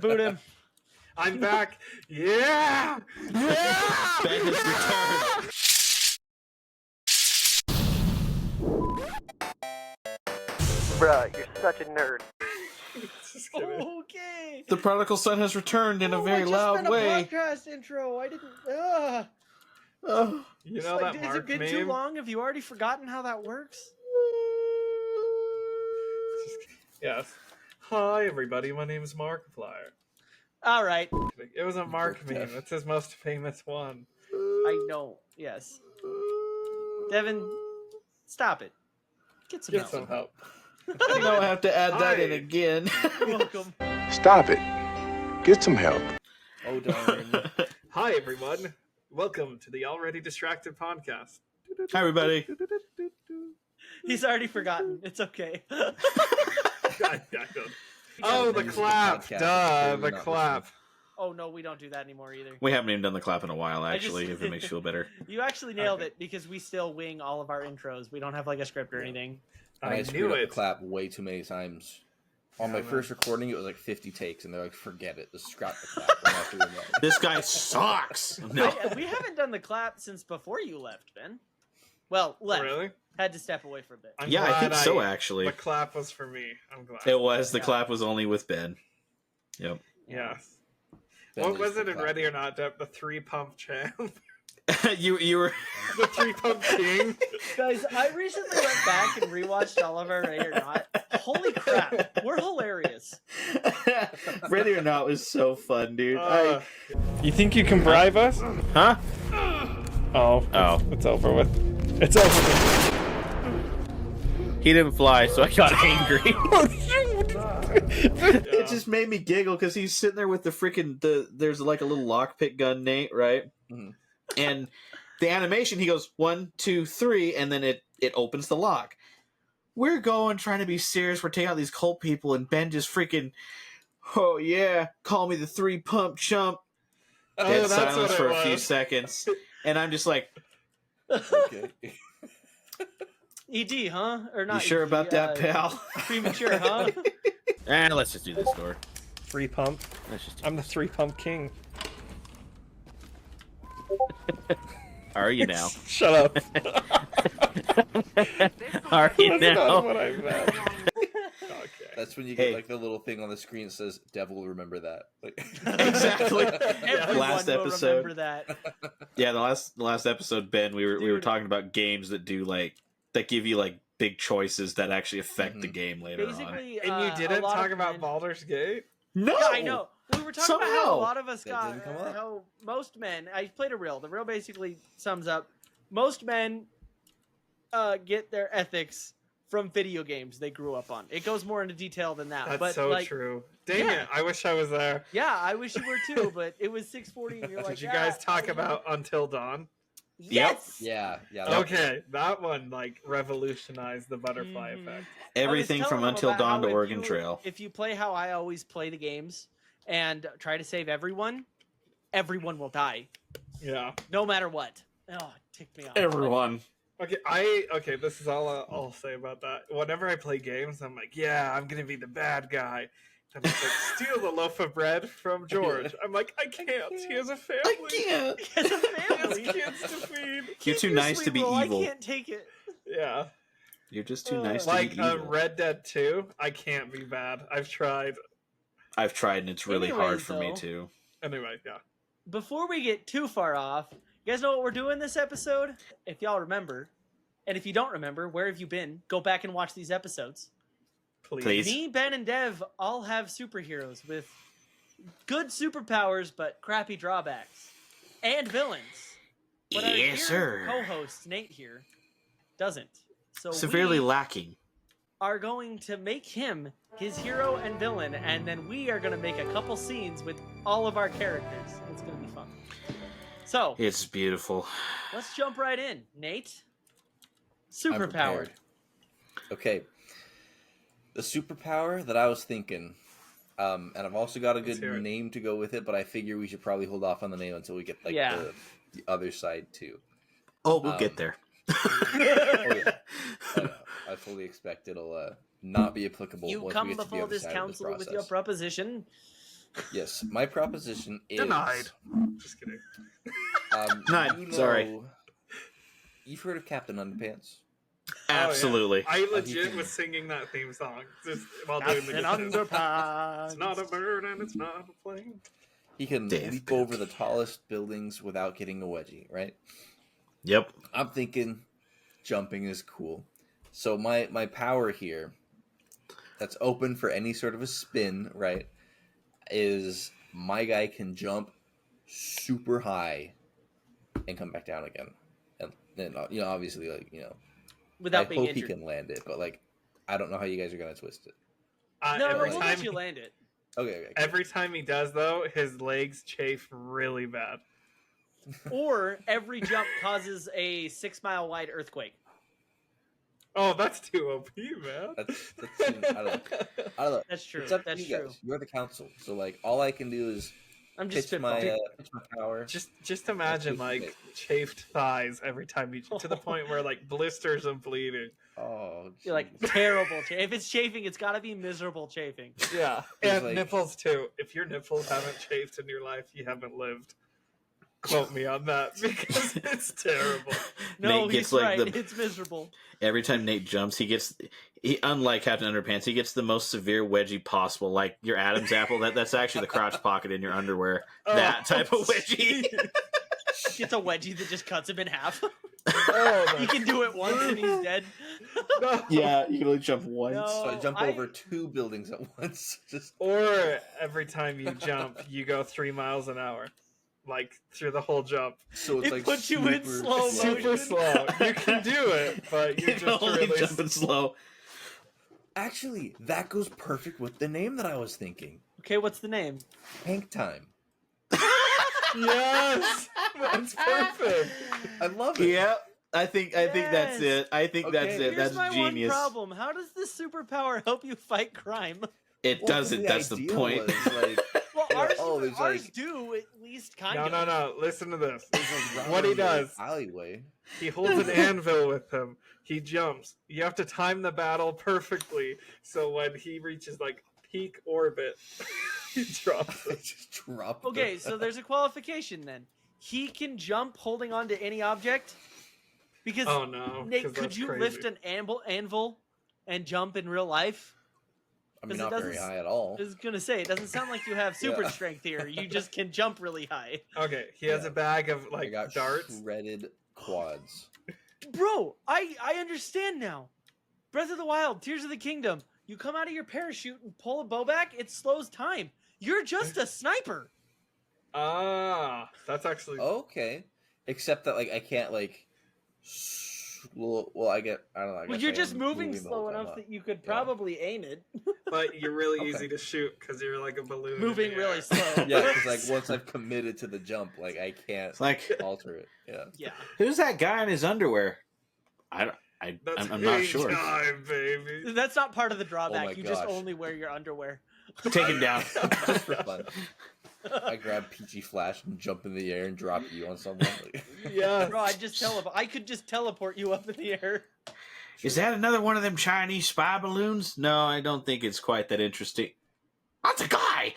Boot him. I'm back. Yeah! Yeah! Ben has Bruh, you're such a nerd. Just kidding. Okay. The prodigal son has returned in a very loud way. I just meant a podcast intro. I didn't. Oh. You know that Has Mark it been meme? too long? Have you already forgotten how that works? Yes. Hi, everybody. My name is Markiplier. All right. It was a Mark meme. It's his most famous one. I know. Yes. Devin, stop it. Get some Get help. some help. I know I have to add that in again. Welcome. Stop it. Get some help. Oh, darn. Hi, everyone. Welcome to the Already Distracted podcast. Hi, everybody. He's already forgotten. It's okay. I don't. Oh, the clap. Duh, the clap. Oh, no, we don't do that anymore either. We haven't even done the clap in a while, I actually, just- if it makes you feel better. You actually nailed it because we still wing all of our intros. We don't have like a script or anything. I I screwed knew up the it. clap way too many times. On my first recording, it was like 50 takes, and they're like, forget it. Just scrap the clap. I'm not doing that. This guy sucks. No. We haven't done the clap since before you left, Ben. Well, left. Really? Had to step away for a bit. I'm Yeah, I glad think so, actually. The clap was for me. I'm glad. It was. The Yeah. clap was only with Ben. Yep. Yes. Ben What is was the it in clap. Ready or Not, Depp? The 3-pump champ? you were... The 3-pump king? Guys, I recently went back and rewatched all of our Ready or Not. Holy crap, we're hilarious. Ready or Not was so fun, dude. You think you can bribe us? Huh? Oh. Oh. It's over with. It's over with. He didn't fly, so I got angry. It just made me giggle because he's sitting there with the freaking there's like a little lockpick gun, Nate, right? Mhm. And the animation, he goes 1, 2, 3, and then it opens the lock. We're going trying to be serious. We're taking out these cult people, and Ben just freaking, oh yeah, call me the 3-pump chump. Oh, Dead that's silence what it for a was. few seconds, and I'm just like, Okay. ED, huh? Or not? you sure ED, about that, pal? Premature, huh? Let's just do this door. 3-pump. Let's just do I'm the 3-pump king. Are you now? Shut up. Are you That's not now? what I meant. Okay. That's when you get Hey. like the little thing on the screen that says, Devil will remember that. Like, Exactly. Everyone Last will episode. remember that. Yeah, the last episode, Ben, we were Dude. talking about games that do that give you like big choices that actually affect the game later on. Basically, And you a didn't lot talk of about men- Baldur's Gate? No, Yeah, I know. We were talking about how a Somehow. lot of us That got didn't come up. how most men. I played a reel. The reel basically sums up most men get their ethics from video games they grew up on. It goes more into detail than that. That's but so like, true. Dang yeah. it. I wish I was there. Yeah, I wish you were too, but it was 6:40 and you're like, Did you guys "Yeah, talk I- about Until Dawn? Yes. yeah. Okay, that one like revolutionized the butterfly Mhm. effect. Everything I was from telling Until them about Dawn to how if Oregon you- Trail. If you play how I always play the games and try to save everyone, everyone will die, Yeah. no matter what. Oh, it ticked me off. Everyone. Okay, this is all I'll say about that. Whenever I play games, I'm like, yeah, I'm gonna be the bad guy. And it's like, steal the loaf of bread from George. I'm like, I can't. He has a family. I can't. He has a He has family. kids to feed. You're too Keep your nice to sweet be roll. evil. I can't take it. Yeah. You're just too nice to Like be evil. Red Dead 2, I can't be bad. I've tried. I've tried, and it's really hard Anyways, for me though. too. Anyway, yeah. Before we get too far off, you guys know what we're doing this episode? If y'all remember, and if you don't remember, where have you been? Go back and watch these episodes. Please. Me, Ben, and Dev all have superheroes with good superpowers but crappy drawbacks. And villains. But our Yes, dear sir. co-host, Nate here, doesn't. So Severely we lacking. are going to make him his hero and villain, and then we are going to make a couple scenes with all of our characters. It's going to be fun. So, It's beautiful. let's jump right in. Nate, I'm superpower. prepared. Okay. The superpower that I was thinking, and I've also got a Let's good hear it. name to go with it, but I figure we should probably hold off on the name until we get like Yeah. the other side too. Oh, we'll get there. Oh yeah, I fully expect it'll not be applicable You once come we get to the before other this side of this council with process. your proposition. Yes, my proposition is Denied. Just kidding. Denied, sorry. You've heard of Captain Underpants? Absolutely. I legit was singing that theme song just while doing the Captain dishes. Underpants. It's not a bird and it's not a plane. He can Dave leap Bill. over the tallest buildings without getting a wedgie, right? Yep. I'm thinking jumping is cool. So my power here, that's open for any sort of a spin, right, is my guy can jump super high and come back down again. And then, obviously, like, Without I being hope injured. he can land it, but, like, I don't know how you guys are going to twist it. No, Every we'll time let you land it. Okay. Every time he does, though, his legs chafe really bad. Or every jump causes a 6-mile wide earthquake. Oh, that's too OP, man. I don't know. That's true. It's up to That's you true. guys. You're the council. So, like, all I can do is I'm just pitch my spitballing. power. Just imagine like chafed thighs every time you to the point where like blisters and bleeding. Oh, You're like jeez. terrible. If it's chafing, it's got to be miserable chafing. Yeah, It's and like- nipples too. If your nipples haven't chafed in your life, you haven't lived. Quote me on that because it's terrible. No, Nate he's gets, like, right. the- It's miserable. Every time Nate jumps, he unlike Captain Underpants, he gets the most severe wedgie possible. Like your Adam's apple, that's actually the crotch pocket in your underwear. That type of wedgie. Gets a wedgie that just cuts him in half. Oh, He can do it once and he's dead. no. Yeah, you can only jump once. No. So I jump I- over 2 buildings at once. Just Or every time you jump, you go 3 miles an hour, like through the whole jump. so it's It like puts you in super slow Super motion. slow. You can do it, but you're You can just only really jumping slow. Actually, that goes perfect with the name that I was thinking. Okay, what's the name? Hank Time. Yes, that's perfect. I love it. Yeah, I think that's Yes. it. I think that's Okay. it. Here's That's my genius. one problem. How does this superpower help you fight crime? It Well, doesn't. That's the idea point. was, like, Well, Yeah, ours, there's, ours like- do at least kind No, of. no. Listen to this. there's a What he round does. alleyway. He holds an anvil with him. He jumps. You have to time the battle perfectly, so when he reaches like peak orbit, he drops I it. just dropped. Okay, it. so there's a qualification then. He can jump holding on to any object. Because Oh no! Nate, 'cause could that's you crazy. lift an anvil and jump in real life? I mean, 'cause it not very doesn't- high at all. I was gonna say it doesn't sound like you have super Yeah. strength here. You just can jump really high, Okay, he has Yeah. a bag of I like got darts. shredded quads. bro. I understand now. Breath of the Wild, Tears of the Kingdom. You come out of your parachute and pull a bow back. It slows time. You're just a sniper. Ah, that's actually Okay, except that like I can't like. Well, I don't know. I Well, guess you're I just am moving the slow whole time enough up. that you could Yeah. probably aim it. but you're really Okay. easy to shoot because you're like a balloon. in Moving the really air. slow. Yeah, because like once I've committed to the jump, like I can't It's like, alter it. Yeah. Yeah. who's that guy in his underwear? That's I'm not hang sure. time, baby. That's not part of the drawback. my You just gosh. only wear your underwear. Take him down. Just for fun. I grab PG Flash and jump in the air and drop you on someone. Like, Yeah. Bro, I could just teleport you up in the air. Is that another one of them Chinese spy balloons? No, I don't think it's quite that interesting. That's a guy.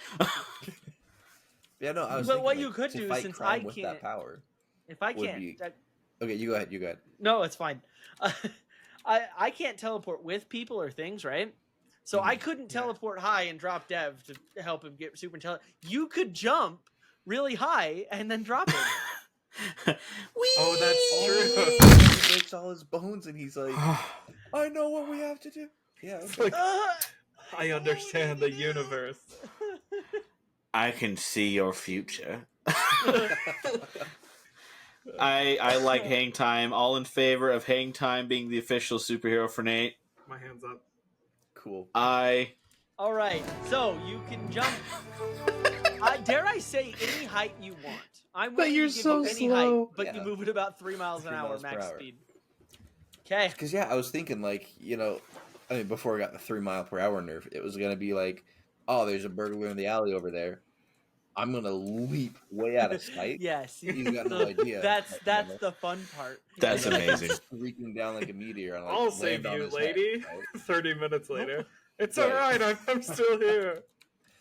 yeah, no. I was. But thinking, what like, you could to do, fight since crime I with can't- that power. If I Would can't, be- Okay, you go ahead. You go ahead. no, it's fine. I can't teleport with people or things, right? So I couldn't Yeah. teleport high and drop Dev to help him get super intelligent. You could jump really high and then drop him. Oh, that's true. He breaks all his bones, and he's like, "I know what we have to do." Yeah. It's okay. like, Uh, I understand the universe. I can see your future. I like Hang Time. All in favor of Hang Time being the official superhero for Nate. My hands up. Cool. All right, so you can jump. Dare I say any height you want? I'm But willing you're to give so you any slow. height, but you Yeah. move at about 3 miles an 3 hour miles per max hour. speed. Okay. Because yeah, I was thinking like I mean before I got the 3 mile per hour nerf, it was gonna be like, oh, there's a burglar in the alley over there. I'm gonna leap way out of sight. Yes. He's got no idea. That's You know? the fun part. That's And then amazing. Streaking down like a meteor. And, like, I'll land save on you, his head, lady. right? 30 minutes later. It's Right. alright, I'm still here.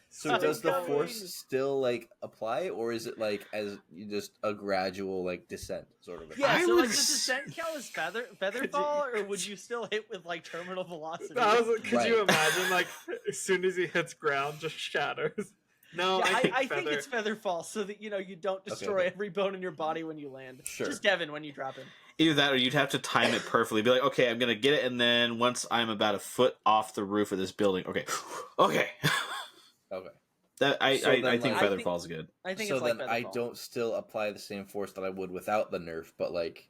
So does the going. force still like apply, or is it like as you just a gradual like descent sort of? Yeah, I so would like, does s- descent count as feather fall, or would you still hit with like terminal velocity? Could you Right. imagine, like, as soon as he hits ground, just shatters? No, Yeah, I think think feather. it's feather fall, so that you don't destroy okay. every bone in your body when you land. Sure. Just Devin when you drop him. Either that, or you'd have to time it perfectly. Be like, okay, I'm gonna get it, and then once I'm about a foot off the roof of this building, okay, okay. Okay. That I So I, then, I think like- feather I think- fall's good. I think So it's like then feather I fall. don't still apply the same force that I would without the nerf, but like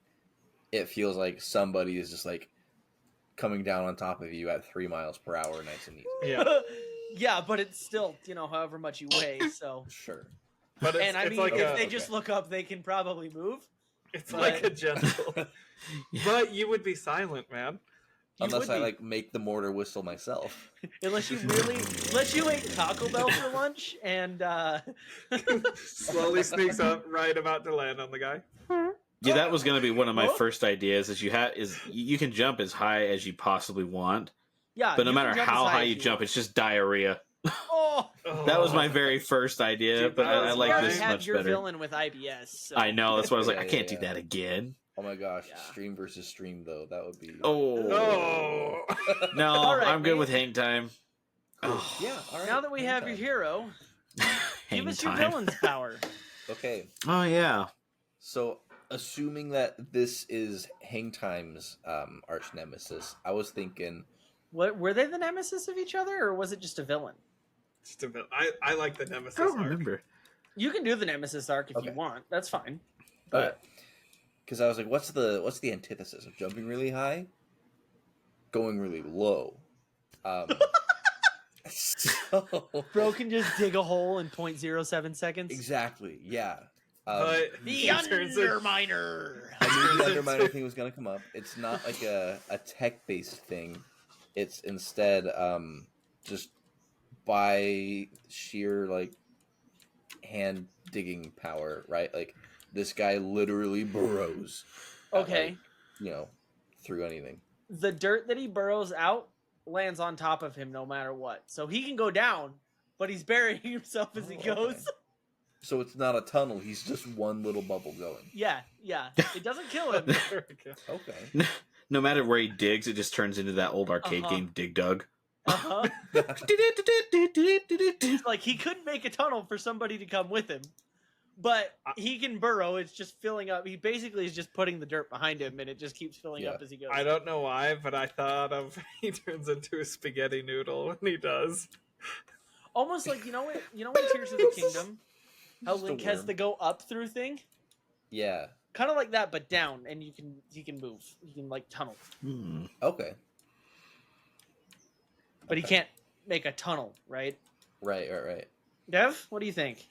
it feels like somebody is just like coming down on top of you at 3 miles per hour, nice and easy. Yeah, Yeah, but it's still however much you weigh. So, Sure. but it's, and I it's mean, like if a, they just look up, they can probably move. it's but- like a gentle. Yeah. But you would be silent, man. You Unless would I be. like make the mortar whistle myself. Unless you ate Taco Bell for lunch and Slowly sneaks up, right about to land on the guy. Yeah, that was gonna be one of my Oh. first ideas. Is you can jump as high as you possibly want, yeah. but no you can matter jump as how high as you jump, want. it's just diarrhea. Oh, That was my very first idea, Dude, but that I was you like already this have much your better. villain with IBS. So. I know, that's why I was like, Yeah, I can't yeah, do yeah. that again. Oh my gosh, Yeah. stream versus stream though. That would be Oh Oh. no, All right, I'm good mate. with hang time. Cool. Oh, Yeah, all right. Now that we hang have time. your hero, hang give us your time. villain's power. Okay. Oh yeah. So assuming that this is Hang Time's arch nemesis, I was thinking What were they the nemesis of each other, or was it just a villain? Just a bit. I like the nemesis I don't arc. remember. You can do the nemesis arc if Okay. you want. That's fine. but because I was like, what's the antithesis of jumping really high, going really low? So Bro can just dig a hole in 0.07 seconds. exactly, yeah. But The he turns it- Underminer. I knew the turns Underminer into- thing was gonna come up. It's not like a tech-based thing. It's instead just by sheer like hand digging power, right? Like this guy literally burrows. at, Okay. like, through anything. The dirt that he burrows out lands on top of him no matter what. So he can go down, but he's burying himself as he Oh, goes. okay. So it's not a tunnel. He's just one little bubble going. Yeah. It doesn't kill him. There we go. Okay. No matter where he digs, it just turns into that old arcade Uh-huh. game, Dig Dug. Uh-huh. Like he could make a tunnel for somebody to come with him. But he can burrow, it's just filling up. He basically is just putting the dirt behind him and it just keeps filling Yeah. up as he goes. I don't know why, but I thought of he turns into a spaghetti noodle when he does. Almost like in Tears of the Kingdom, how Just a Link has worm. the go up through thing? Yeah. Kind of like that, but down, and he can move. He can like tunnel. Hmm. Okay. But he can't make a tunnel, right? Right. Dev, what do you think?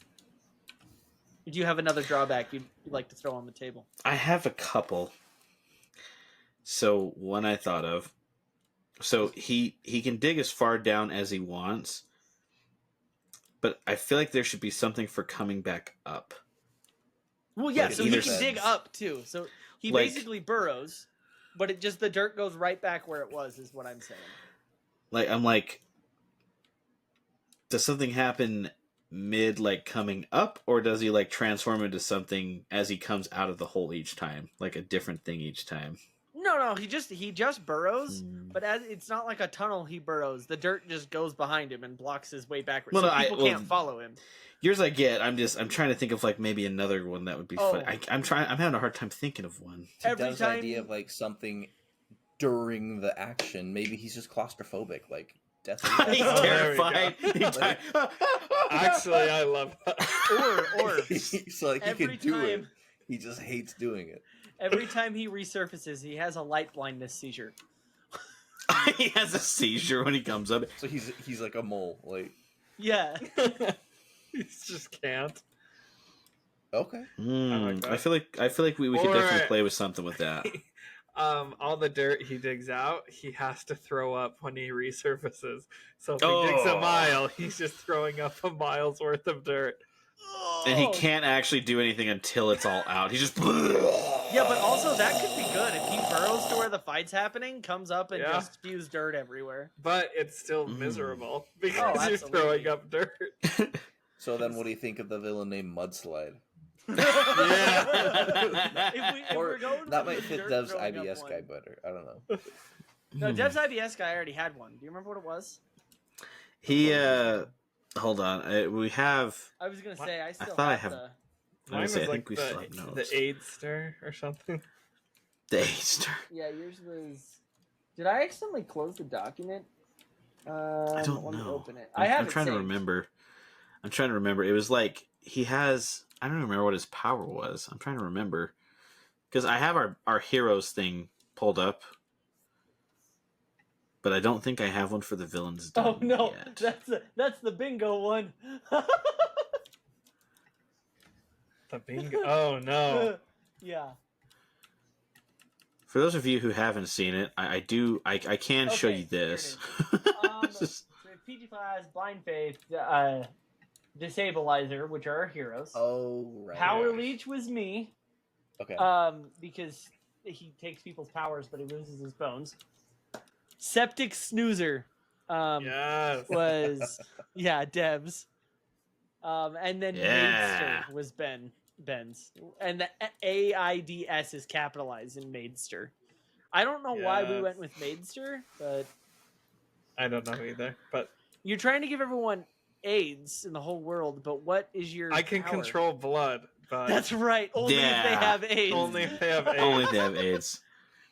Do you have another drawback you'd like to throw on the table? I have a couple. So one I thought of. So he can dig as far down as he wants, but I feel like there should be something for coming back up. Well, yeah, Like so he either can dig sense. up too. So he Like- basically burrows, but the dirt goes right back where it was, is what I'm saying. Like I'm like, does something happen mid like coming up, or does he like transform into something as he comes out of the hole each time, like a different thing each time? No, he just burrows, Hmm. but as it's not like a tunnel. He burrows. The dirt just goes behind him and blocks his way backwards, Well, so no, people can't follow him. Yours I get. I'm trying to think of like maybe another one that would be funny. Oh. I'm having a hard time thinking of one. To Every Dev's time- idea of like something during the action, maybe he's just claustrophobic, like death. He's Oh, there we go. terrified. He's like, Actually, I love that. Or so like he every can do it. time- He just hates doing it. every time he resurfaces, he has a light blindness seizure. he has a seizure when he comes up. So he's like a mole. Like Yeah. He just can't. okay. like that. I feel like we could Or- definitely play with something with that. All the dirt he digs out, he has to throw up when he resurfaces. So if he digs a Oh. mile, he's just throwing up a mile's worth of dirt. And he can't actually do anything until it's all out. He just Yeah, but also that could be good if he burrows to where the fight's happening, comes up and Yeah. just spews dirt everywhere. But it's still Mm. miserable because Oh, you're absolutely. throwing up dirt. So then, what do you think of the villain named Mudslide? Yeah. if Or we're going that with might the fit dirt Dev's throwing up IBS one. guy better. I don't know. No, Dev's IBS guy already had one. Do you remember what it was? He hold on. We have I was gonna say I still thought I have have- the. I Mine was was say, I like think we still have the notes. Aidster or something. The Easter. Yeah, yours was. Did I accidentally close the document? I don't let me know. open it. I have I'm it trying to saved. remember. I'm trying to remember. It was like he has. I don't remember what his power was. I'm trying to remember because I have our heroes thing pulled up, but I don't think I have one for the villains. Oh done no, yet. that's the bingo one. The bingo. Oh no. Yeah. For those of you who haven't seen it, I can show Okay, you this. It's So just- PG5's Blind Faith, Disabilizer, which are our heroes. Oh, right. Power Leech was me, Okay. because he takes people's powers, but he loses his bones. Septic Snoozer, Yes. was Dev's. And then Yeah. Maidster was Ben's, and the AIDS is capitalized in Maidster. I don't know why we Yes. went with Maidster, but I don't know either, but you're trying to give everyone AIDS in the whole world. But what is your? I can power? control blood. But That's right. Only if they Yeah. have AIDS. only if they have AIDS. Only if they have AIDS.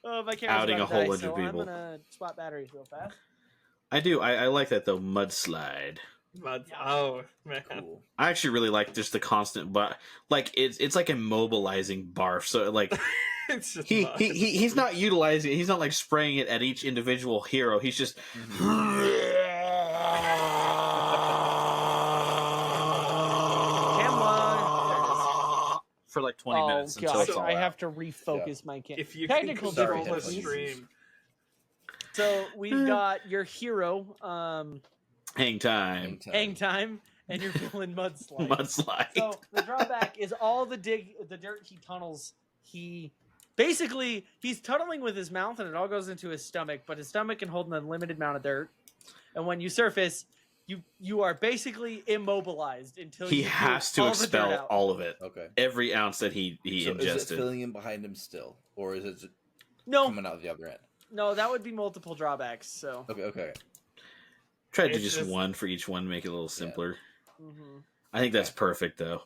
Oh, my camera's outing about a to whole die, bunch so of people. I'm gonna swap batteries real fast. I do. I like that though. Mudslide. But, Yeah. oh man. Cool. I actually really like just the constant, but like it's like immobilizing barf. So like It's just he mud. he's not utilizing it. He's not like spraying it at each individual hero. He's just Camera. for like 20 Oh minutes until gosh, it's all I out. have to refocus my camera. If you Technical can control the difficulties. stream. So we've got your hero, Hang time. Hang Time, and your villain Mudslide. Mudslide. So the drawback is all the dirt he tunnels. He's tunneling with his mouth, and it all goes into his stomach. But his stomach can hold an unlimited amount of dirt, and when you surface, you are basically immobilized until He you has pull to all the dirt expel out. all of it. Okay. Every ounce that he So is it ingested. filling in behind him still, or is it just No, coming out the other end? no, that would be multiple drawbacks. So. Okay. Okay. Try to do It's just just- one for each one, make it a little simpler. Mm-hmm. I think that's perfect, though.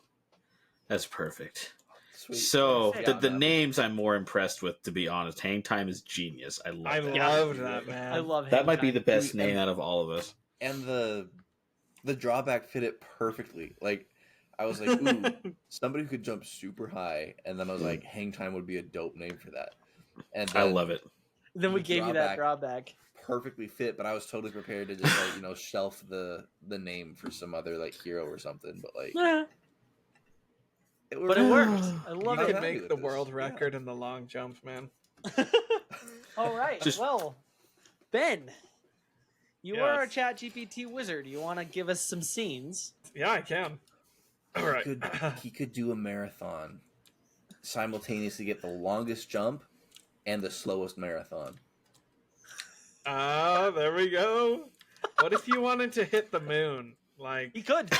That's perfect. Sweet. So Sick. the names I'm more impressed with, to be honest. Hang Time is genius. I love I that. love that, man. I love That Hang might be Time. the best Dude, name and- out of all of us. And the drawback fit it perfectly. Like I was like, ooh, somebody who could jump super high, and then I was like, Hang Time would be a dope name for that. And I then love it. Then we the gave you that drawback. perfectly fit, but I was totally prepared to just like shelf the name for some other like hero or something. But like, Yeah, it but it worked. I You love could it. happy make with the this. world Yeah. record in the long jump, man. All right. Just- Well, Ben, you are our Yes. Chat GPT wizard. You want to give us some scenes? Yeah, I can. All right. he could do a marathon, simultaneously get the longest jump and the slowest marathon. Ah, there we go. What if you wanted to hit the moon? Like, He could.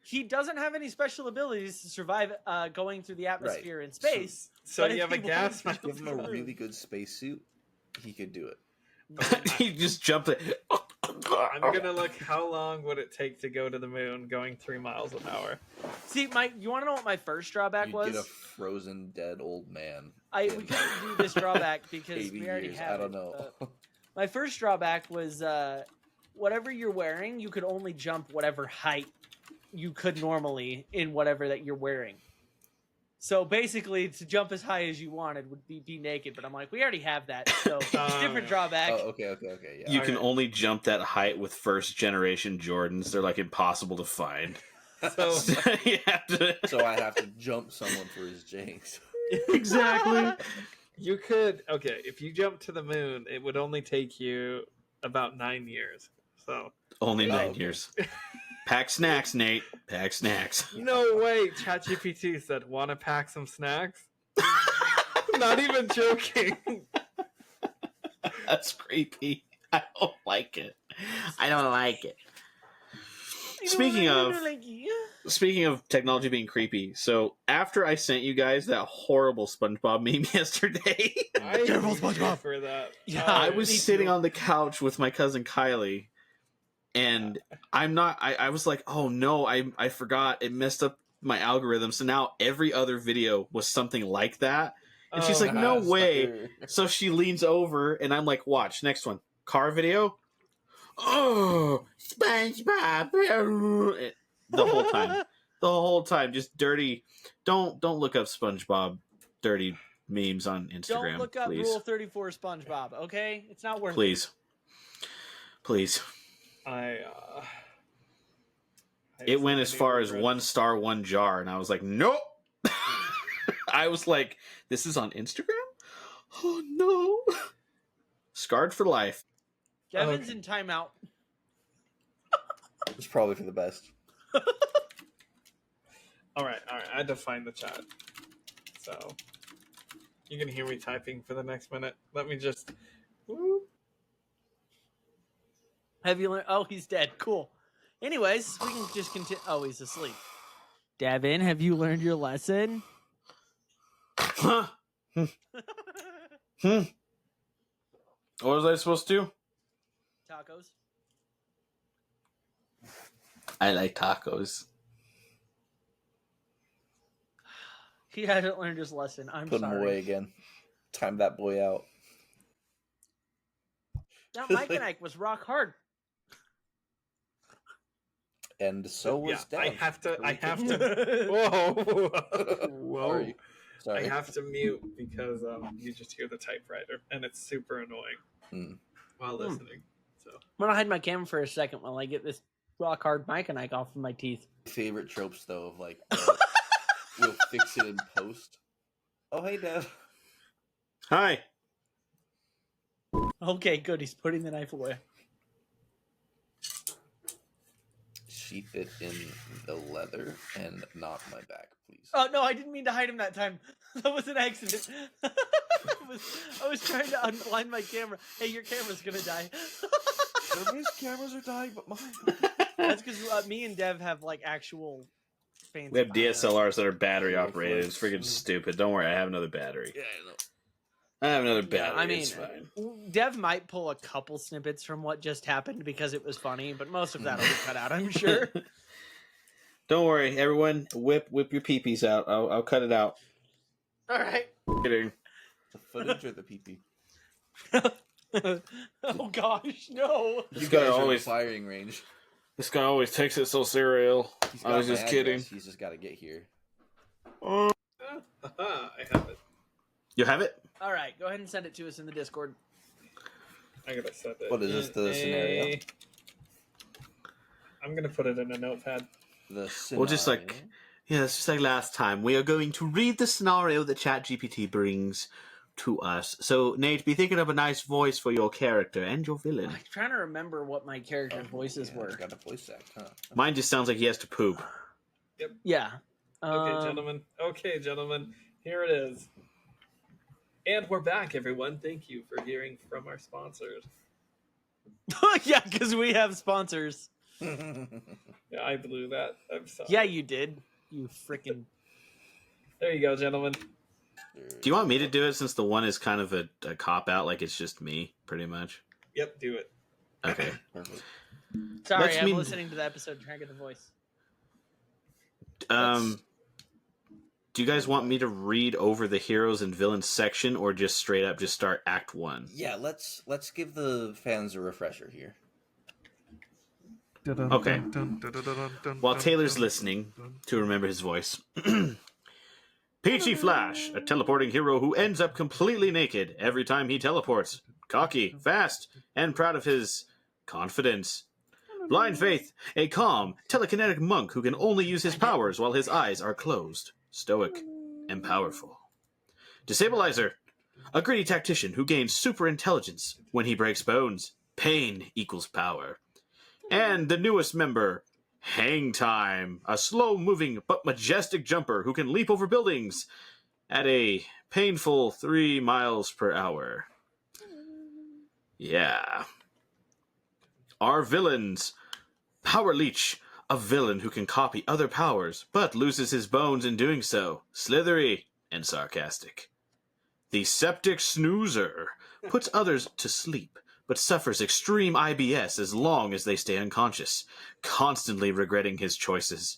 He doesn't have any special abilities to survive going through the atmosphere in space. so but you if have a he gas wanted to Give him a jump through- really good spacesuit, he could do it. He just jumped it. I'm gonna look. How long would it take to go to the moon going 3 miles an hour? See, you want to know what my first drawback You'd was? get a frozen dead old man. We in couldn't do this drawback because 80 we already years. have I don't it, know. but my first drawback was whatever you're wearing, you could only jump whatever height you could normally in whatever that you're wearing. So basically, to jump as high as you wanted would be naked, but I'm like, we already have that, so it's a different drawback. Oh, okay, yeah. You can Okay. only jump that height with first generation Jordans. They're like impossible to find. So You have to- So I have to jump someone for his Jinx. exactly. you could. Okay, if you jump to the moon, it would only take you about 9 years. So Only Oh, 9 okay. years. Pack snacks, Nate. Pack snacks. No way. Chat GPT said, "Want to pack some snacks?" Not even joking. That's creepy. I don't like it. I don't like it. Speaking of technology being creepy, so after I sent you guys that horrible SpongeBob meme yesterday, Terrible SpongeBob for that. Yeah, I was me sitting too. on the couch with my cousin Kylie, and I was like, oh no, I forgot, it messed up my algorithm, so now every other video was something like that. And she's like, no way. So she leans over, and I'm like, watch, next one. Car video. Oh, SpongeBob. The whole time. The whole time. Just dirty. Don't look up SpongeBob dirty memes on Instagram. Don't look up please. Rule 34 SpongeBob, okay? It's not worth it. Please. Please. It went as far as 1 star, 1 jar, and I was like, nope. I was like, this is on Instagram? Oh no. Scarred for life. Devin's in timeout. It's probably for the best. All right. I had to find the chat. So you can hear me typing for the next minute. Let me just. Woo. Have you learned? Oh, he's dead. Cool. Anyways, we can just continue. Oh, he's asleep. Devin, have you learned your lesson? What was I supposed to do? Tacos. I like tacos. He hadn't learned his lesson. I'm Put him sorry. away again. Time that boy out. That Mike and Ike was rock hard. And so was Yeah, Dev. I have to. Whoa. Sorry. Sorry. I have to mute because you just hear the typewriter, and it's super annoying while listening. So I'm gonna hide my camera for a second while I get this rock hard Mike and Ike off of my teeth. Favorite tropes though of like we'll fix it in post. Oh hey Dev. Hi. Okay, good. He's putting the knife away. Sheath it in the leather and not my back, please. Oh no, I didn't mean to hide him that time. That was an accident. I was trying to unblind my camera. Hey, your camera's gonna die. Everybody's cameras are dying, but mine. That's because me and Dev have like actual fancy. We have cameras. DSLRs that are battery operated. It's freaking stupid. Don't worry, I have another battery. Yeah, I know. I have another Yeah, battery. I mean, it's fine. Dev might pull a couple snippets from what just happened because it was funny, but most of that'll be cut out, I'm sure. Don't worry, everyone. Whip your peepees out. I'll cut it out. All right. Kidding. The footage or the PP? Oh gosh, no. This You guy guys are always. in firing range. This guy always takes it so serial. He's I got was my just kidding. address. He's just got to get here. I have it. You have it? All right, go ahead and send it to us in the Discord. I gotta set it. What is this, the scenario? I'm gonna put it in a notepad. The Well, just like, yeah, it's just like last time. We are going to read the scenario that Chat GPT brings to us. So, Nate, be thinking of a nice voice for your character and your villain. I'm trying to remember what my character's voices were. He's got a voice act, huh? Mine just sounds like he has to poop. Yeah. Okay, gentlemen. Here it is. And we're back, everyone. Thank you for hearing from our sponsors. Yeah, because we have sponsors. Yeah, I blew that. I'm sorry. Yeah, you did. You freaking. There you go, gentlemen. Do you want me to do it since the one is kind of a cop-out, like it's just me, pretty much? Yep, do it. Okay. Perfect. Sorry, Let's I'm mean- listening to the episode trying to get the voice. Do you guys want me to read over the heroes and villains section, or just straight up just start Act 1? Yeah, let's give the fans a refresher here. Okay. While Taylor's listening to remember his voice. Peachy Flash, a teleporting hero who ends up completely naked every time he teleports. Cocky, fast, and proud of his confidence. Blind Faith, a calm, telekinetic monk who can only use his powers while his eyes are closed. Stoic and powerful. Destabilizer, a greedy tactician who gains super intelligence when he breaks bones. Pain equals power. And the newest member, Hang Time, a slow-moving but majestic jumper who can leap over buildings at a painful 3 miles per hour. Yeah. Our villains. Power Leech, a villain who can copy other powers, but loses his bones in doing so. Slithery and sarcastic. The Septic Snoozer puts others to sleep, but suffers extreme IBS as long as they stay unconscious, constantly regretting his choices.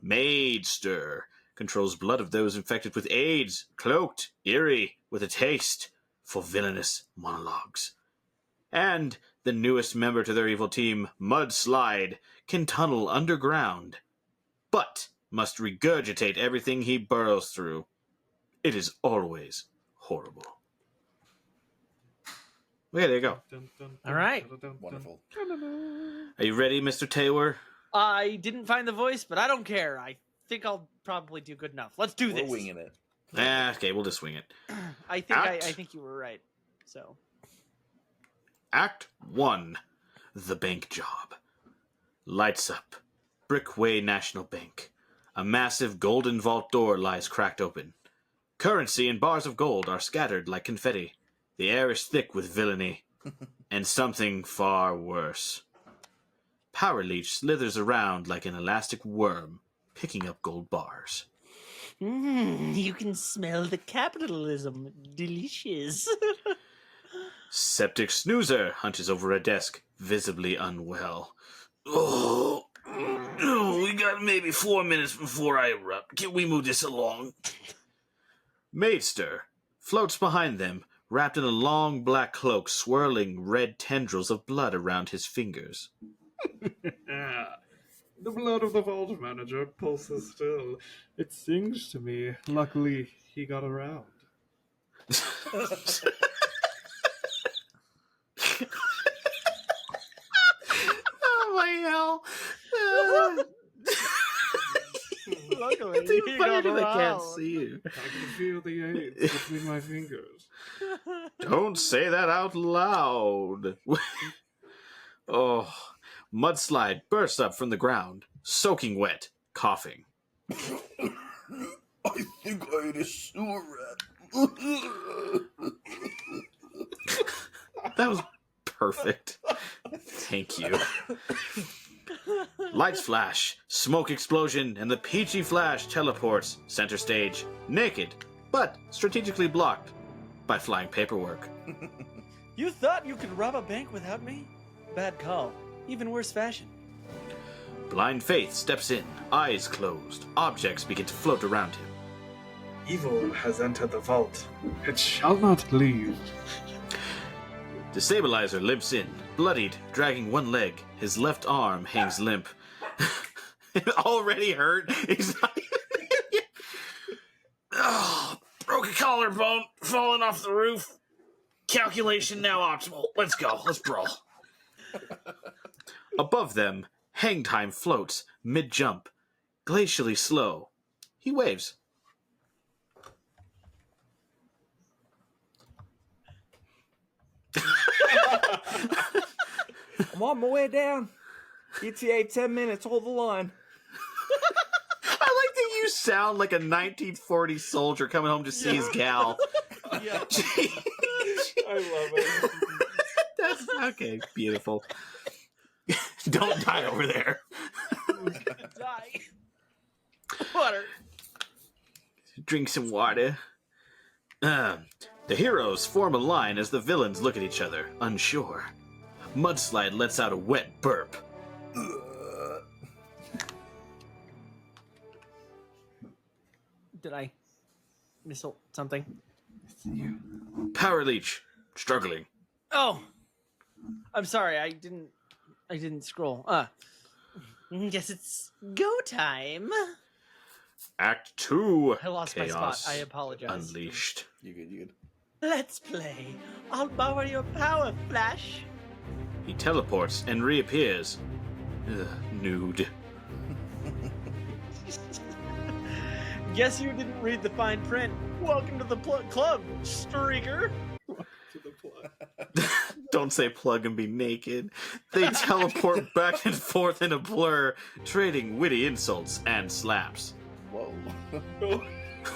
Maidster controls blood of those infected with AIDS, cloaked, eerie, with a taste for villainous monologues. And the newest member to their evil team, Mudslide, can tunnel underground, but must regurgitate everything he burrows through. It is always horrible. Okay, there you go. All right. Wonderful. Are you ready, Mr. Taylor? I didn't find the voice, but I don't care. I think I'll probably do good enough. Let's do We're this. winging it. Okay, we'll just swing it. I think I Act. think you were right. So Act 1. The Bank Job. Lights up. Brickway National Bank. A massive golden vault door lies cracked open. Currency and bars of gold are scattered like confetti. The air is thick with villainy. And something far worse. Power Leech slithers around like an elastic worm, picking up gold bars. you can smell the capitalism. Delicious. Septic Snoozer hunches over a desk, visibly unwell. Oh, we got maybe 4 minutes before I erupt. Can we move this along? Maidster floats behind them, wrapped in a long black cloak, swirling red tendrils of blood around his fingers. The blood of the vault manager pulses still. It sings to me. Luckily, he got around. Oh my hell! Luckily, It's even funnier that I can't see you. I can feel the AIDS between my fingers. Don't say that out loud. Oh, Mudslide bursts up from the ground, soaking wet, coughing. I think I ate a sewer rat. That was perfect. Thank you. Lights flash, smoke explosion, and the Peachy Flash teleports center stage, naked, but strategically blocked by flying paperwork. You thought you could rob a bank without me? Bad call. Even worse fashion. Blind Faith steps in, eyes closed. Objects begin to float around him. Evil has entered the vault. It shall not leave. Destabilizer limps in, bloodied, dragging one leg. His left arm hangs limp. Already hurt. He's not oh, broke a collarbone, falling off the roof. Calculation now optimal. Let's go. Let's brawl. Above them, Hang Time floats, mid-jump, glacially slow. He waves. I'm on my way down. ETA 10 minutes, hold the line. I like that you sound like a 1940s soldier coming home to see his gal. Yeah. I love it. That's okay. Beautiful. Don't die over there. Die. Water. Drink some water. The heroes form a line as the villains look at each other, unsure. Mudslide lets out a wet burp. Did I miss something? Power Leech, struggling. Oh, I'm sorry. I didn't scroll. Guess it's go time. Act 2. I lost my Chaos spot. I apologize. Unleashed. You good, you good. Let's play. I'll borrow your power, Flash. He teleports and reappears. Nude. Guess you didn't read the fine print. Welcome to the club, streaker. To the plot. Don't say plug and be naked. They teleport back and forth in a blur, trading witty insults and slaps. Whoa.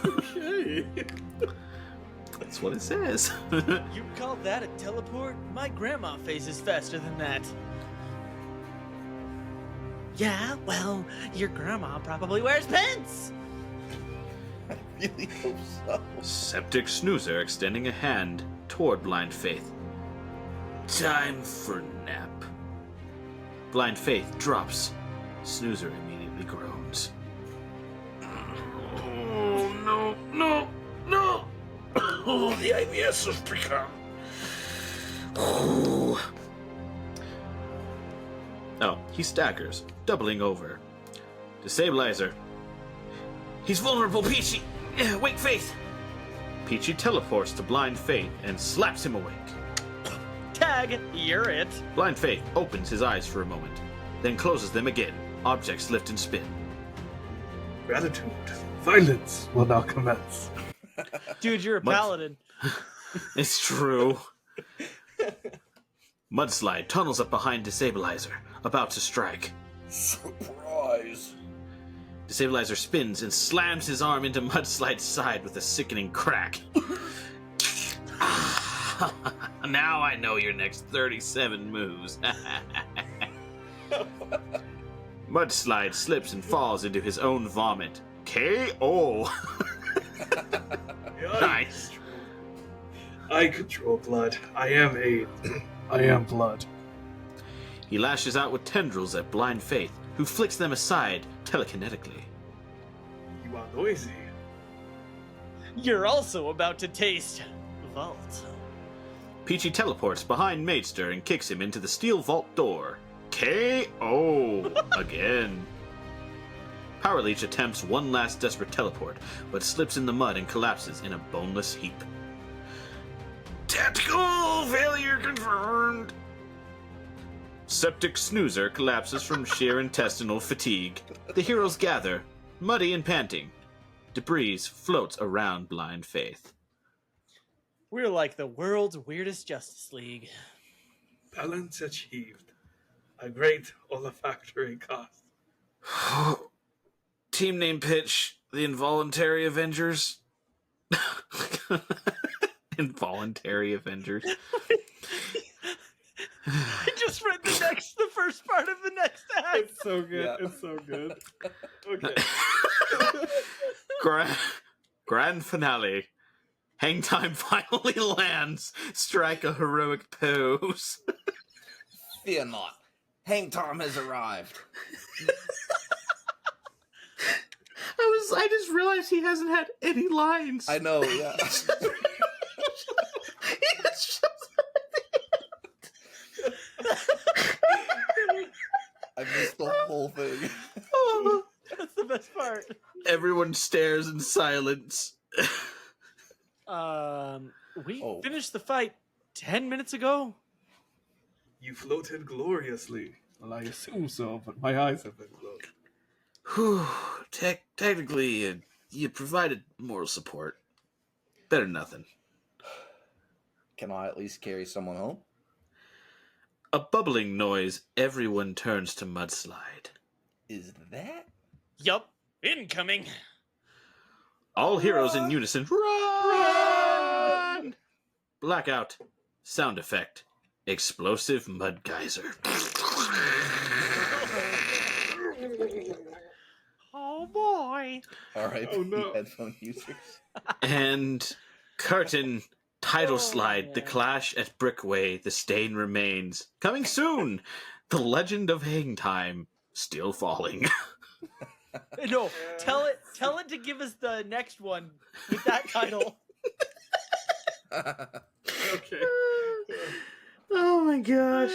Okay. That's what it says. You call that a teleport? My grandma phases faster than that. Yeah, well, your grandma probably wears pants. I really hope so. Septic Snoozer extending a hand toward Blind Faith. Time for nap. Blind Faith drops. Snoozer immediately groans. Oh, no, no, no! Oh, the IBS has become. Oh, he staggers, doubling over. Destabilizer. He's vulnerable, Peachy! Wake Faith! Peachy teleports to Blind Faith and slaps him awake. Tag, you're it. Blind Faith opens his eyes for a moment, then closes them again. Objects lift and spin. Gratitude. Violence will now commence. Dude, you're a Mud- paladin. It's true. Mudslide tunnels up behind Destabilizer, about to strike. Surprise. Destabilizer spins and slams his arm into Mudslide's side with a sickening crack. Now I know your next 37 moves. Mudslide slips and falls into his own vomit. KO! Nice. I control blood. I am blood. He lashes out with tendrils at Blind Faith, who flicks them aside telekinetically. You are noisy. You're also about to taste Vault. Peachy teleports behind Maidster and kicks him into the steel vault door. KO! Again. Power Leech attempts one last desperate teleport, but slips in the mud and collapses in a boneless heap. Tactical failure confirmed! Septic Snoozer collapses from sheer intestinal fatigue. The heroes gather, muddy and panting. Debris floats around Blind Faith. We're like the world's weirdest Justice League. Balance achieved. A great olfactory cost. Team name pitch, the Involuntary Avengers. Involuntary Avengers. I just read the first part of the next act. It's so good. Yeah. It's so good. Okay. Grand finale. Hang time finally lands. Strike a heroic pose. Fear not. Hang time has arrived. I just realized he hasn't had any lines. I know, yeah. I missed the whole thing. That's the best part. Everyone stares in silence. We Oh. finished the fight 10 minutes ago. You floated gloriously. Well, I assume so, but my eyes have been closed. Whew. Technically, you provided moral support. Better than nothing. Can I at least carry someone home? A bubbling noise. Everyone turns to Mudslide. Is that? Yup, incoming. All heroes in unison. Run! Blackout. Sound effect. Explosive mud geyser. Oh boy. Alright, Oh, no. headphone users. And curtain. Title slide. Oh. The Clash at Brickway. The Stain Remains. Coming soon. The Legend of Hang Time. Still falling. No, tell it to give us the next one with that title. Okay. Oh my gosh.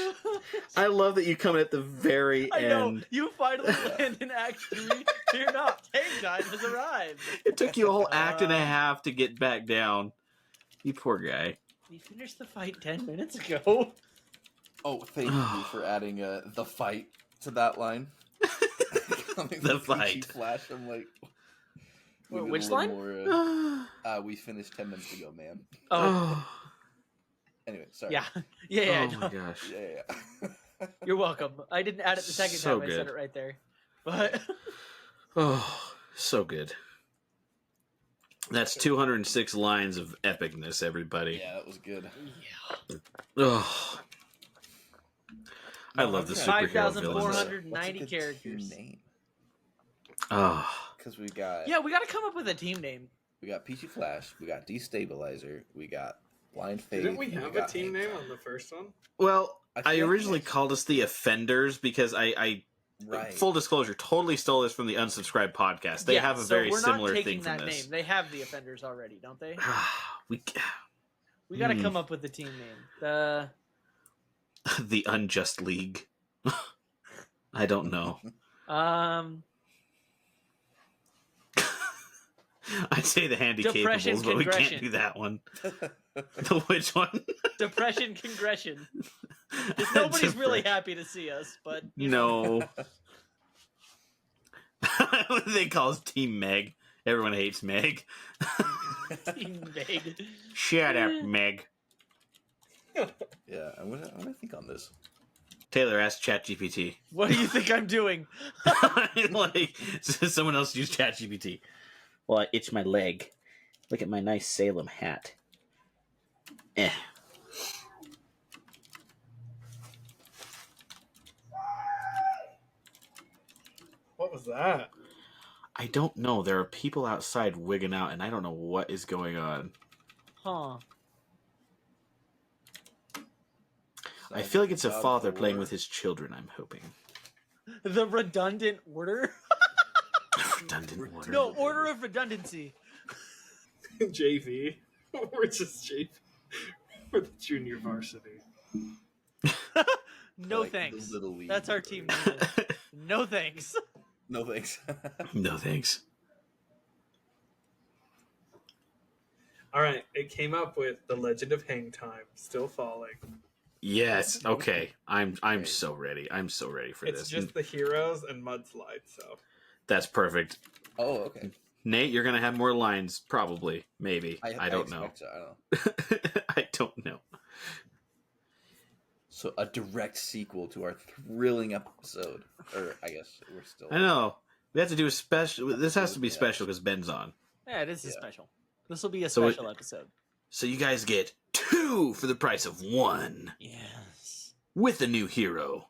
I love that you come at the very I know, end. you finally land in Act 3. Fear not, hang time has arrived. It took you a whole act and a half to get back down. You poor guy. We finished the fight 10 minutes ago. Oh, thank you for adding the fight to that line. The fight. Flash, I'm like... we Wait, need a which little line? More, we finished 10 minutes ago, man. Oh, Anyway, sorry. Yeah, yeah. Oh No. my gosh. Yeah. You're welcome. I didn't add it the second So time I said good. it right there, but Oh, so good. That's 206 lines of epicness, everybody. Yeah, that was good. yeah. Oh, I No, love the I'm trying to superhero think of villains. 5,490 what's a good characters. team name? Oh, Because we got Yeah, we got to come up with a team name. we got Peachy Flash, we got Destabilizer, we got Blind Faith. Didn't we and have a got team Hang name Time. on the first one? well, I I feel like originally yes. called us the Offenders because I Right. full disclosure, totally stole this from the Unsubscribed podcast. They Yeah, have a so very we're similar not taking thing from that this. name. They have the Offenders already, don't they? we We got to Hmm. come up with the team name. the Unjust League. I don't know. I'd say the Depression Handicapables, but we can't Congression. do that one. The which one? Depression Congression. 'Cause nobody's really happy to see us, but you know. No. They call us Team Meg. Everyone hates Meg. Team Meg. Shut up, Meg. Yeah, I'm gonna think on this. Taylor, ask Chat GPT. What do you think I'm doing? Like, someone else use Chat GPT. Well, I itch my leg. Look at my nice Salem hat. Eh. What was that? I don't know. There are people outside wigging out, and I don't know what is going on. Huh. I feel like it's a Job father for playing work. with his children, I'm hoping. The redundant order? Redundant order. No, order of redundancy. JV. We're just JV. We're the junior varsity. No Like the thanks. Little League That's our or- team name. No thanks. No thanks. No thanks. All right, it came up with The Legend of Hang Time, Still Falling. Yes. Okay. I'm Okay. so ready. I'm so ready for It's this. just the heroes and Mudslide, so. That's perfect. Oh, okay. Nate, you're gonna have more lines, probably, maybe. I don't know. expect so, I don't know. I don't know. So a direct sequel to our thrilling episode, or I guess we're still. I know. We have to do a special. This has to be Yeah. special because Ben's on. Yeah, this is Yeah. special. This will be a So special episode. So you guys get 2 for the price of 1 Yes. with a new hero.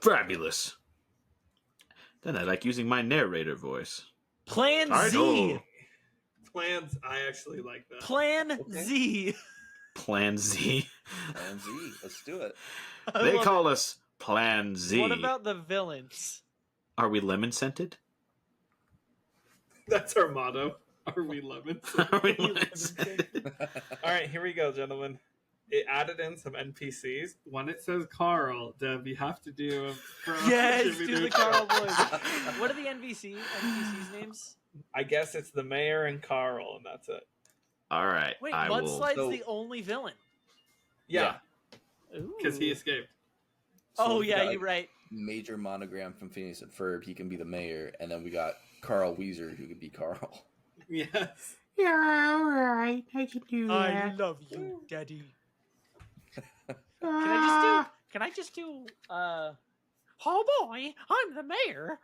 Fabulous. Then I like using my narrator voice. Plan I Z. know. Plans, I actually like that. Plan Okay. Z. Plan Z. Plan Z. Let's do it. I They love call it. us Plan Z. What about the villains? Are we lemon scented? That's our motto. Are we lemons? Are we lemon scented? All right, here we go, gentlemen. It added in some NPCs. When it says Carl, Deb, you have to do Yes, do the Carl voice. What are the NPCs names? I guess it's the mayor and Carl, and that's it. All right. Wait, I will. Mudslide's So- the only villain. Yeah, Ooh. because he escaped. Oh we yeah, got, you're right. Major monogram from Phineas and Ferb. He can be the mayor, and then we got Carl Weezer, who could be Carl. Yes. Yeah, all right. I can do I love you, Daddy. Ah. Can I just do oh boy, I'm the mayor.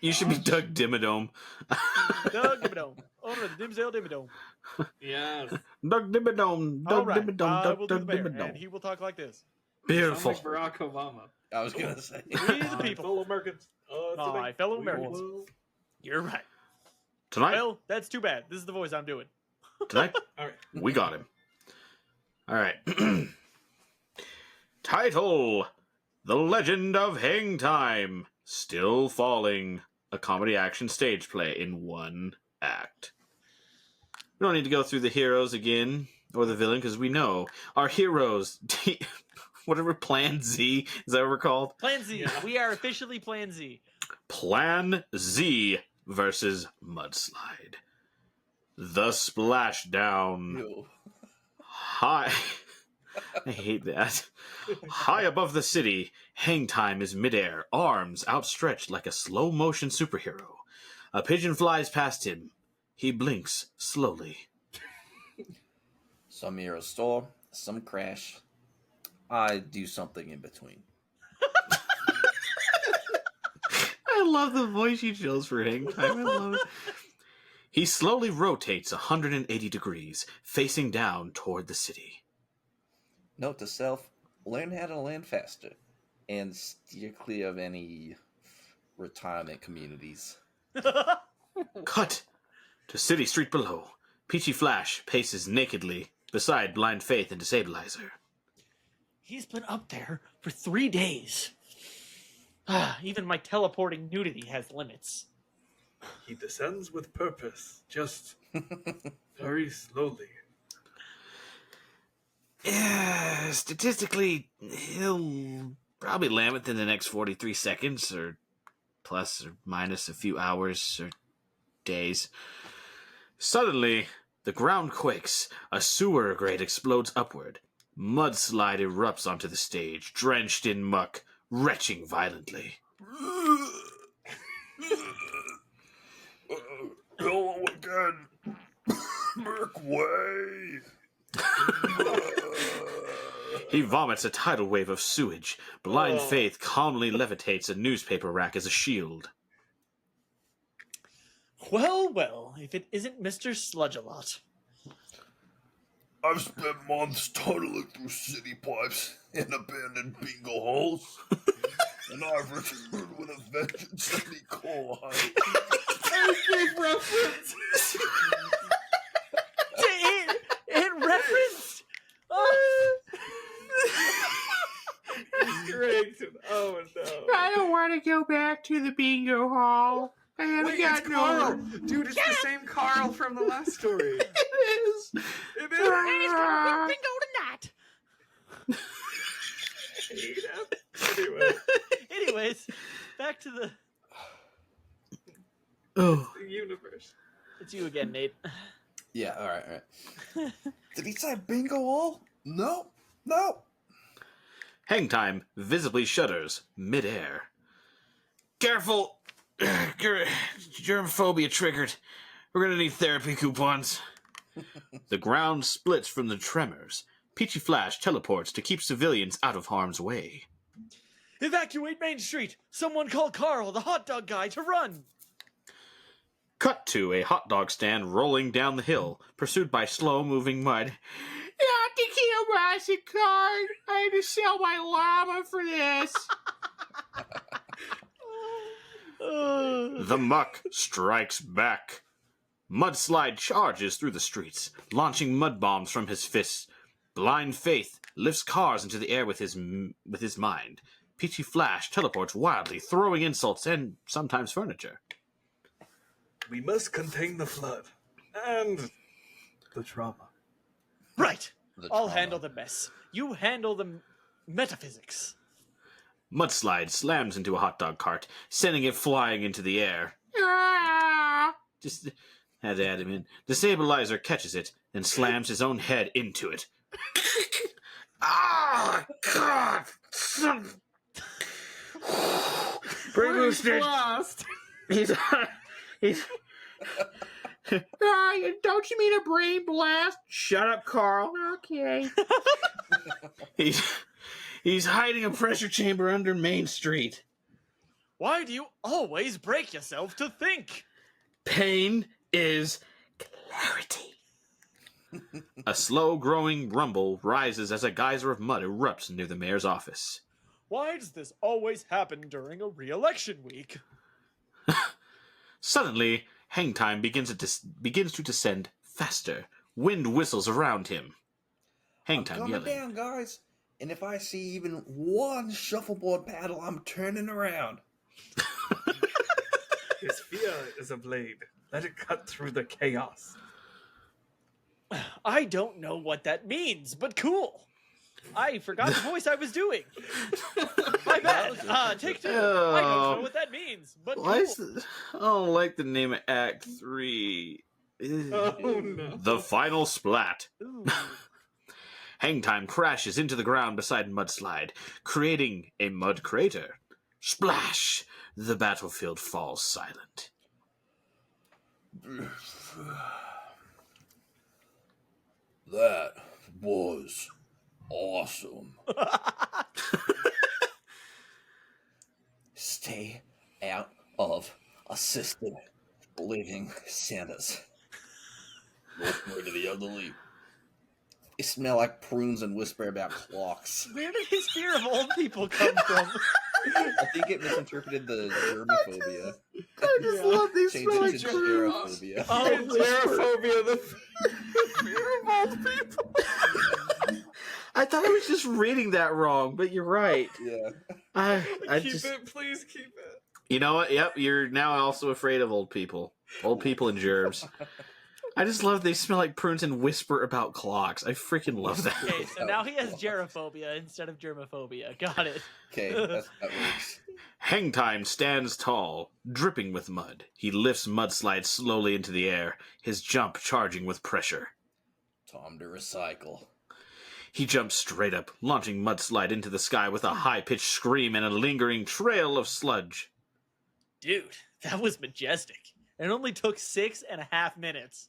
You should be Doug Dimmadome. Doug Dimmadome. Owner of the Dimsdale Dimmadome. Yes. Doug Dimmadome. All Doug right, Dimmadome. I will Doug do the mayor, and Dimmadome. he will talk like this. Beautiful. Sound like Barack Obama. I was gonna say. We the people. Fellow Americans. My fellow we Americans. will- You're right. Tonight, Well, that's too bad. This is the voice I'm doing. tonight, All right. we got him. All right. Title: The Legend of Hang Time. Still Falling. A comedy action stage play in 1 act. We don't need to go through the heroes again or the villain because we know our heroes. Whatever Plan Z is that what we're called? Plan Z. We are officially Plan Z. Plan Z versus Mudslide. The splashdown. Ew. High. I hate that. High above the city, Hang Time is midair, arms outstretched like a slow motion superhero. A pigeon flies past him. He blinks slowly. Some heroes store, some crash. I do something in between. I love the voice you chose for Hang Time. I love it. He slowly rotates 180 degrees, facing down toward the city. Note to self, learn how to land faster, and steer clear of any retirement communities. Cut to city street below. Peachy Flash paces nakedly beside Blind Faith and Disabilizer. He's been up there for 3 days. Even my teleporting nudity has limits. He descends with purpose, just very slowly. Yeah, statistically, he'll probably land within the next 43 seconds, or plus or minus a few hours or days. Suddenly, the ground quakes. A sewer grate explodes upward. Mudslide erupts onto the stage, drenched in muck, retching violently. Hello again. Make way. He vomits a tidal wave of sewage. Blind Faith calmly levitates a newspaper rack as a shield. Well, well, if it isn't Mr. Sludge-a-Lot. I've spent months tunneling through city pipes and abandoned bingo halls, and I've returned with a vengeance to be coal height. Big reference. It referenced. Great. Oh no. I don't want to go back to the bingo hall. I haven't Wait, it's Carl. Dude, it's the same Carl from the last story. It is. It is. Bingo tonight. Anyway, Anyways, back to the Oh. the universe. it's you again, Nate. Yeah, alright. Did he say bingo all? No. Hang Time visibly shudders midair. Careful! Germophobia triggered. We're gonna need therapy coupons. The ground splits from the tremors. Peachy Flash teleports to keep civilians out of harm's way. Evacuate Main Street! Someone call Carl, the hot dog guy, to run! Cut to a hot dog stand rolling down the hill, pursued by slow-moving mud. Not to kill MasterCard! I had to sell my llama for this! The muck strikes back. Mudslide charges through the streets, launching mud bombs from his fists. Blind Faith lifts cars into the air with his mind. Peachy Flash teleports wildly, throwing insults and sometimes furniture. We must contain the flood and the trauma. Right! I'll trauma. handle the mess. You handle the metaphysics. Mudslide slams into a hot dog cart, sending it flying into the air. Just had to add him in. Disabilizer catches it and slams his own head into it. Ah, God! Brain boosted. He's. Don't you mean a brain blast? Shut up, Carl. Okay. He's hiding a pressure chamber under Main Street. Why do you always break yourself to think? Pain is clarity. A slow-growing rumble rises as a geyser of mud erupts near the mayor's office. Why does this always happen during a re-election week? Suddenly, Hang Time begins to descend faster. Wind whistles around him. Hang Time Coming yelling. down, guys. And if I see even one shuffleboard paddle, I'm turning around. His fear is a blade. Let it cut through the chaos. I don't know what that means, but cool. I forgot the voice I was doing. My bad. Take two. I don't know what that means, but Why cool. is I don't like the name of Act 3. Oh no. The final splat. Ooh. Hang Time crashes into the ground beside Mudslide, creating a mud crater. Splash! The battlefield falls silent. That was awesome. Stay out of assisted living centers. No prayer to the elderly. They smell like prunes and whisper about clocks. Where did his fear of old people come from? I think it misinterpreted the germophobia. I just love these Changed smell it like to prunes. gerophobia. Oh, Gerophobia, the fear of old people. I thought I was just reading that wrong, but you're right. Yeah. I Keep just, it, please keep it. you know what? Yep, you're now also afraid of old people. Old people and germs. I just love they smell like prunes and whisper about clocks. I freaking love that. Okay, so now he has gerophobia instead of germophobia. Got it. Okay, that works. Hangtime stands tall, dripping with mud. He lifts Mudslide slowly into the air, his jump charging with pressure. Time to recycle. He jumps straight up, launching Mudslide into the sky with a high-pitched scream and a lingering trail of sludge. Dude, that was majestic. It only took 6.5 minutes.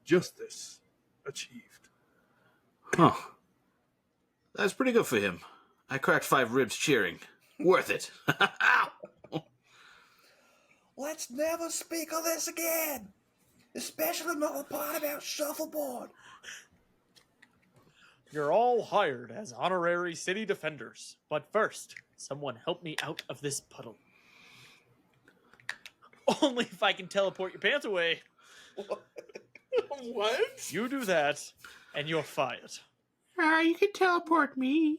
Justice achieved. Huh. That's pretty good for him. I cracked 5 ribs cheering. Worth it. Let's never speak of this again. Especially not the part about shuffleboard. You're all hired as honorary city defenders. But first, someone help me out of this puddle. Only if I can teleport your pants away. What? You do that, and you're fired. You can teleport me.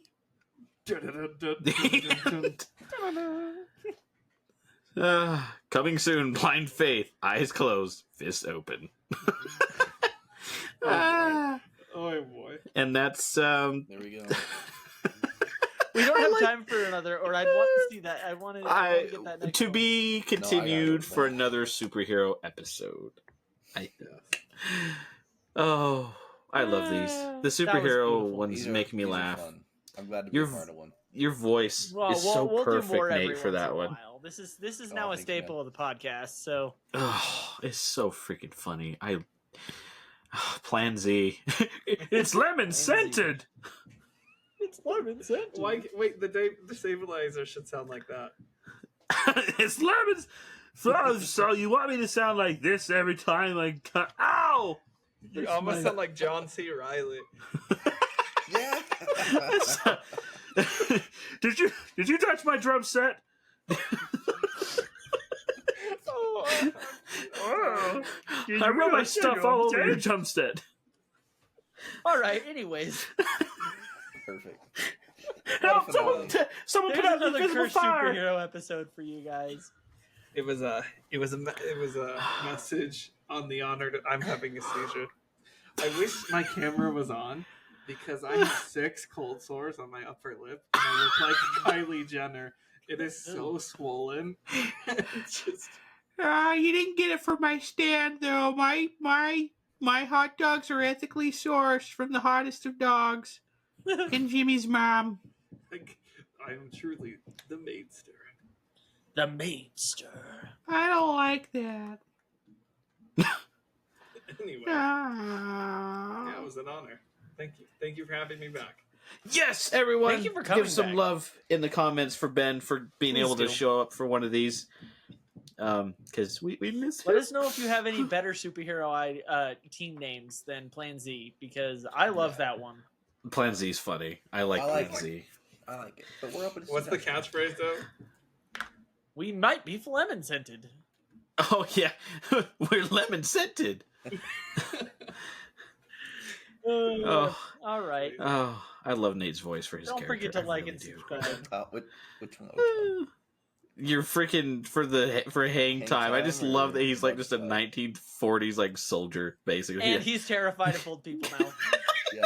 Coming soon, Blind Faith. Eyes closed, fists open. Oh boy. And that's There we go. We don't I have like- time for another, or I'd want to see that. I want to get that next to one. be No, I continued got it. for another superhero episode. Oh, I love these. The was superhero beautiful. ones These are- make me these are laugh. fun. I'm glad to be Your a part of one. Your voice Well, is so we'll do perfect, more every Nate, for once that in a one. while. This is Oh, now a thank you, staple man. of the podcast. So Oh, it's so freaking funny. Plan Z. It's lemon scented. it's lemon scented. Why? Wait, the stabilizer should sound like that. It's lemons. So you want me to sound like this every time? Like, ow! You almost sound like John C. Riley. Yeah. Did you touch my drum set? I wrote my stuff all over your drum set. All right. Anyways, Perfect. Help! What a Someone there's put out the another invisible cursed fire. superhero episode for you guys. It was a message on the honor. I'm having a seizure. I wish my camera was on because I have 6 cold sores on my upper lip and I look like Kylie Jenner. It is so swollen. It's just You didn't get it from my stand, though. My hot dogs are ethically sourced from the hottest of dogs. And Jimmy's mom. like I am truly the maidster. The Maidster. I don't like that. Anyway, yeah, it was an honor. Thank you for having me back. Yes, everyone. Thank you for coming Give some back. love in the comments for Ben for being Please able to do. show up for one of these. Because we miss Let him. us know if you have any better superhero team names than Plan Z, because I love that one. Plan Z's funny. I like Plan like Z. I like it. But we're open to What's the suggestions. catchphrase though? We might be lemon scented. Oh yeah, we're lemon scented. Oh, All right. oh, I love Nate's voice for his Don't character. forget to I like really and do. subscribe. Which one? You're freaking for hang time. I just Time love or that he's like just a website? 1940s like soldier basically. And he's terrified of old people now. Yeah.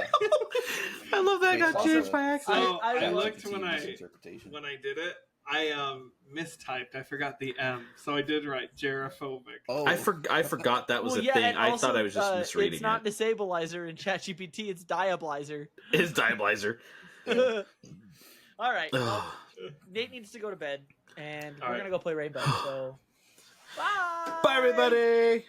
I love that got Also- changed by accident. So I I looked ChatGPT when I misinterpretation. did it. I mistyped. I forgot the M, so I did write gerophobic. Oh, I forgot that was Well, a yeah, thing. and I also, thought I was just misreading it's not it. disabilizer in ChatGPT, it's diablizer. It's Diablizer. All right. well, Ugh. Nate needs to go to bed, and All we're right. going to go play Rainbow. So, bye. Bye, everybody.